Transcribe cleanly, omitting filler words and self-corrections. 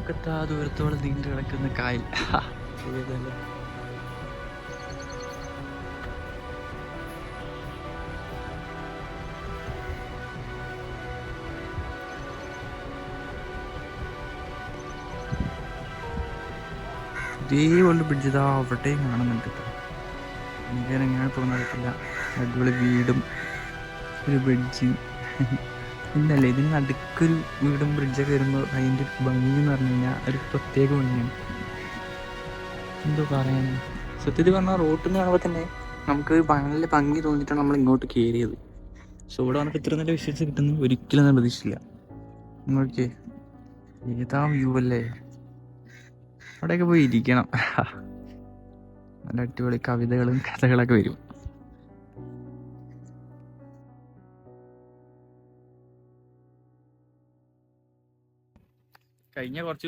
കണ്ണെത്താ ദൂരത്തോളം നീണ്ടു കിടക്കുന്ന കായൽ. ഏതല്ലേ ഇതേപോലെ ബ്രിഡ്ജ് ഇതാ അവിടെയും കാണുന്നുണ്ട് കേട്ടോ. എനിക്കങ്ങനെ തോന്നാറില്ല. അടിപൊളി വീടും ഒരു ബ്രിഡ്ജ്. ഇന്നല്ലേ ഇതിന് നടുക്കൊരു വീടും ബ്രിഡ്ജൊക്കെ വരുമ്പോൾ അതിൻ്റെ ഭംഗി എന്ന് പറഞ്ഞു കഴിഞ്ഞാൽ ഒരു പ്രത്യേക ഭംഗിയാണ്. എന്തോ പറയാൻ, സത്യത്തിൽ പറഞ്ഞാൽ റോട്ടിൽ നിന്ന് കാണുമ്പോൾ തന്നെ നമുക്ക് നല്ല ഭംഗി തോന്നിയിട്ടാണ് നമ്മൾ ഇങ്ങോട്ട് കയറിയത്. സോ ഇവിടെ വന്നിട്ട് ഇത്ര നല്ല വിശ്വസിച്ച് കിട്ടുന്നു ഒരിക്കലും ഞാൻ പ്രതീക്ഷിച്ചില്ല. നോക്കിയേ, ഏതാ വ്യൂ അല്ലേ. അവിടെയൊക്കെ പോയി ഇരിക്കണം. നല്ല അടിപൊളി കവിതകളും കഥകളൊക്കെ വരും. കഴിഞ്ഞ കുറച്ച്